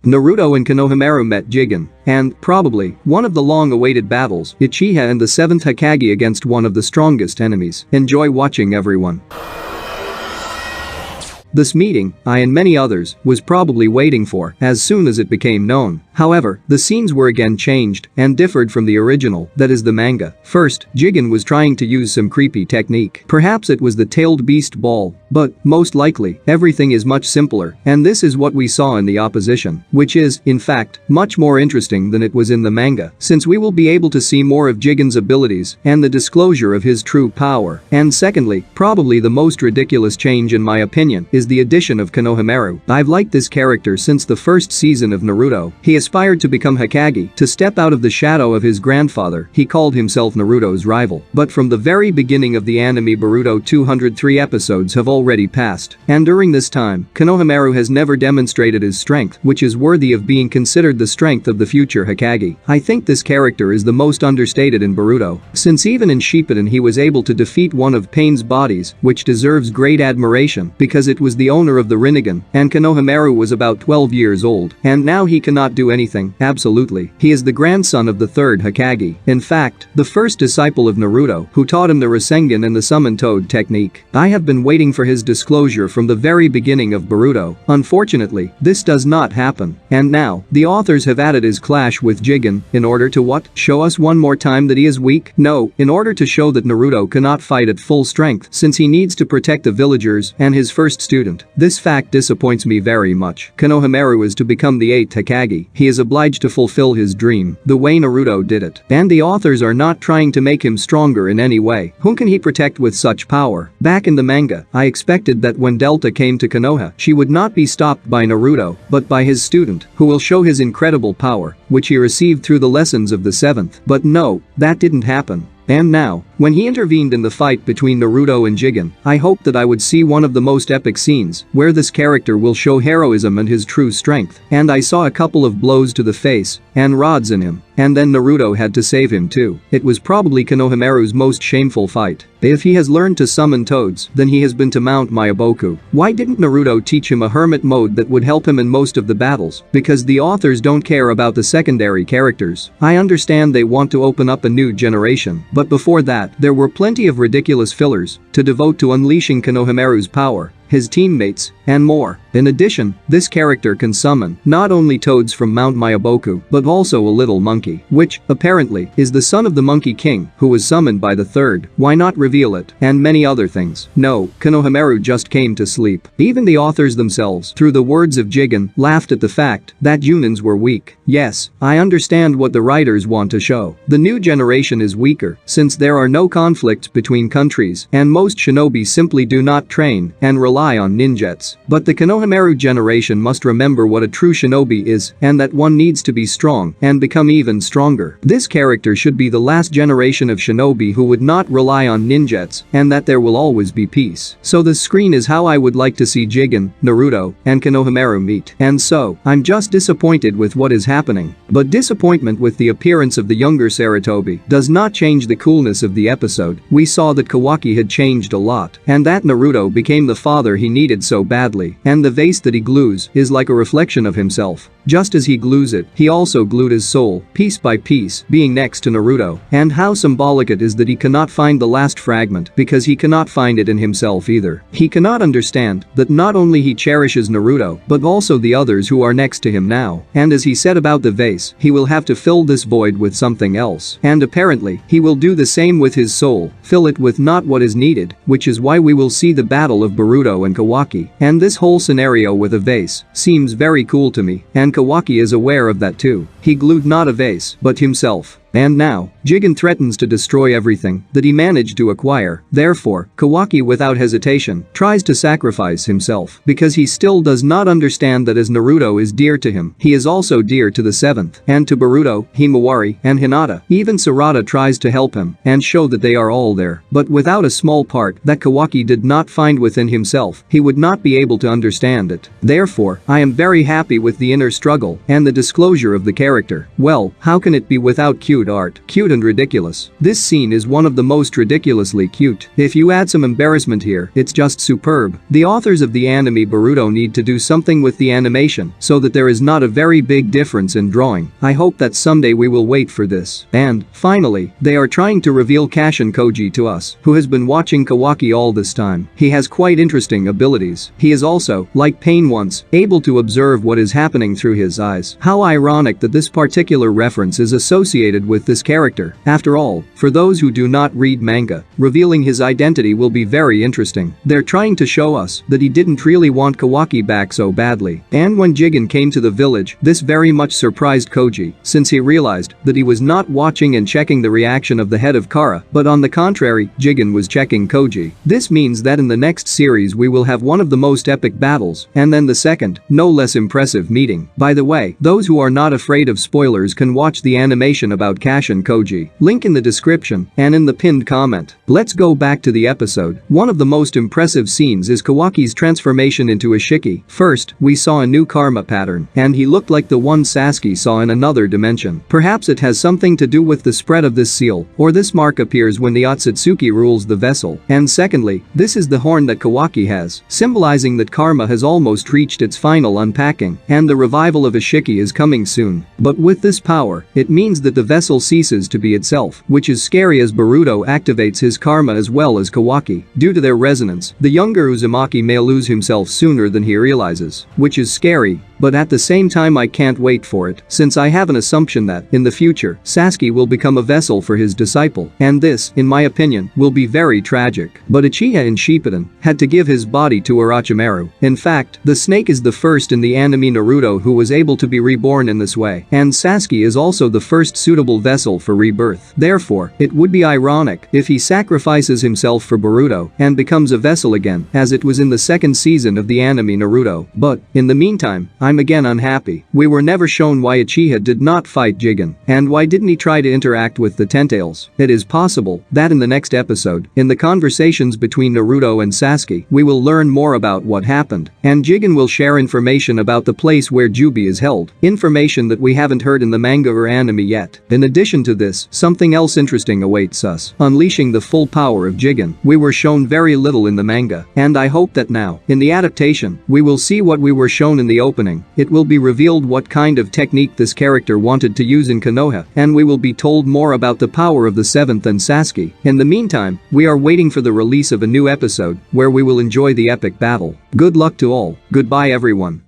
Naruto and Konohamaru met Jigen, and, probably, one of the long-awaited battles, Uchiha and the 7th Hokage against one of the strongest enemies. Enjoy watching, everyone. This meeting, I and many others, was probably waiting for as soon as it became known. However, the scenes were again changed and differed from the original, that is the manga. First, Jigen was trying to use some creepy technique. Perhaps it was the tailed beast ball, but, most likely, everything is much simpler, and this is what we saw in the opposition, which is, in fact, much more interesting than it was in the manga, since we will be able to see more of Jigen's abilities and the disclosure of his true power. And secondly, probably the most ridiculous change in my opinion is the addition of Konohamaru. I've liked this character since the first season of Naruto. He aspired to become Hokage, to step out of the shadow of his grandfather. He called himself Naruto's rival. But from the very beginning of the anime, Boruto 203 episodes have already passed, and during this time, Konohamaru has never demonstrated his strength, which is worthy of being considered the strength of the future Hokage. I think this character is the most understated in Boruto, since even in Shippuden he was able to defeat one of Pain's bodies, which deserves great admiration because it was the owner of the Rinnegan, and Konohamaru was about 12 years old, and now he cannot do anything. Absolutely. He is the grandson of the 3rd Hokage. In fact, the first disciple of Naruto, who taught him the Rasengan and the Summon Toad technique. I have been waiting for his disclosure from the very beginning of Boruto. Unfortunately, this does not happen. And now, the authors have added his clash with Jigen, in order to what? Show us one more time that he is weak? No, in order to show that Naruto cannot fight at full strength since he needs to protect the villagers and his first student. This fact disappoints me very much. Konohamaru is to become the 8th Hokage. He is obliged to fulfill his dream, the way Naruto did it. And the authors are not trying to make him stronger in any way. Whom can he protect with such power? Back in the manga, I expected that when Delta came to Konoha, she would not be stopped by Naruto, but by his student, who will show his incredible power, which he received through the lessons of the 7th. But no, that didn't happen. And now, when he intervened in the fight between Naruto and Jigen, I hoped that I would see one of the most epic scenes, where this character will show heroism and his true strength. And I saw a couple of blows to the face, and rods in him, and then Naruto had to save him too. It was probably Konohamaru's most shameful fight. If he has learned to summon toads, then he has been to Mount Myoboku. Why didn't Naruto teach him a hermit mode that would help him in most of the battles? Because the authors don't care about the secondary characters. I understand they want to open up a new generation, but before that, there were plenty of ridiculous fillers to devote to unleashing Konohamaru's power, his teammates, and more. In addition, this character can summon not only toads from Mount Myoboku, but also a little monkey, which, apparently, is the son of the Monkey King, who was summoned by the 3rd. Why not reveal it? And many other things. No, Konohamaru just came to sleep. Even the authors themselves, through the words of Jigen, laughed at the fact that Junins were weak. Yes, I understand what the writers want to show. The new generation is weaker, since there are no conflicts between countries, and most shinobi simply do not train and rely on ninjets. But the Konohamaru generation must remember what a true shinobi is, and that one needs to be strong and become even stronger. This character should be the last generation of shinobi who would not rely on ninjets, and that there will always be peace. So the screen is how I would like to see Jigen, Naruto, and Konohamaru meet. And so, I'm just disappointed with what is happening. But disappointment with the appearance of the younger Sarutobi does not change the coolness of the episode. We saw that Kawaki had changed a lot, and that Naruto became the father he needed so badly, and the vase that he glues is like a reflection of himself. Just as he glues it, he also glued his soul, piece by piece, being next to Naruto. And how symbolic it is that he cannot find the last fragment because he cannot find it in himself either. He cannot understand that not only he cherishes Naruto, but also the others who are next to him now. And as he said about the vase, he will have to fill this void with something else. And apparently, he will do the same with his soul, fill it with not what is needed, which is why we will see the battle of Boruto and Kawaki. And this whole scenario with a vase seems very cool to me, and Kawaki is aware of that too. He glued not a vase, but himself. And now, Jigen threatens to destroy everything that he managed to acquire. Therefore, Kawaki without hesitation tries to sacrifice himself because he still does not understand that as Naruto is dear to him, he is also dear to the 7th, and to Boruto, Himawari, and Hinata. Even Sarada tries to help him and show that they are all there, but without a small part that Kawaki did not find within himself, he would not be able to understand it. Therefore, I am very happy with the inner struggle and the disclosure of the character. Well, how can it be without cute crude art, cute and ridiculous. This scene is one of the most ridiculously cute. If you add some embarrassment here, it's just superb. The authors of the anime Boruto need to do something with the animation so that there is not a very big difference in drawing. I hope that someday we will wait for this. And, finally, they are trying to reveal Kashin Koji to us, who has been watching Kawaki all this time. He has quite interesting abilities. He is also, like Pain once, able to observe what is happening through his eyes. How ironic that this particular reference is associated with this character. After all, for those who do not read manga, revealing his identity will be very interesting. They're trying to show us that he didn't really want Kawaki back so badly. And when Jigen came to the village, this very much surprised Koji, since he realized that he was not watching and checking the reaction of the head of Kara, but on the contrary, Jigen was checking Koji. This means that in the next series we will have one of the most epic battles, and then the second, no less impressive meeting. By the way, those who are not afraid of spoilers can watch the animation about Kashin Koji. Link in the description and in the pinned comment. Let's go back to the episode. One of the most impressive scenes is Kawaki's transformation into Ishiki. First, we saw a new karma pattern, and he looked like the one Sasuke saw in another dimension. Perhaps it has something to do with the spread of this seal, or this mark appears when the Otsutsuki rules the vessel. And secondly, this is the horn that Kawaki has, symbolizing that karma has almost reached its final unpacking, and the revival of Ishiki is coming soon. But with this power, it means that the vessel ceases to be itself, which is scary as Boruto activates his karma as well as Kawaki. Due to their resonance, the younger Uzumaki may lose himself sooner than he realizes, which is scary. But at the same time I can't wait for it, since I have an assumption that, in the future, Sasuke will become a vessel for his disciple, and this, in my opinion, will be very tragic. But Uchiha and Shippuden had to give his body to Orochimaru. In fact, the snake is the first in the anime Naruto who was able to be reborn in this way, and Sasuke is also the first suitable vessel for rebirth. Therefore, it would be ironic if he sacrifices himself for Boruto and becomes a vessel again, as it was in the second season of the anime Naruto. But, in the meantime, I'm again unhappy. We were never shown why Uchiha did not fight Jigen, and why didn't he try to interact with the Tentails. It is possible that in the next episode, in the conversations between Naruto and Sasuke, we will learn more about what happened, and Jigen will share information about the place where Jubi is held, information that we haven't heard in the manga or anime yet. In addition to this, something else interesting awaits us, unleashing the full power of Jigen. We were shown very little in the manga, and I hope that now, in the adaptation, we will see what we were shown in the opening. It will be revealed what kind of technique this character wanted to use in Konoha, and we will be told more about the power of the 7th and Sasuke. In the meantime, we are waiting for the release of a new episode where we will enjoy the epic battle. Good luck to all. Goodbye everyone.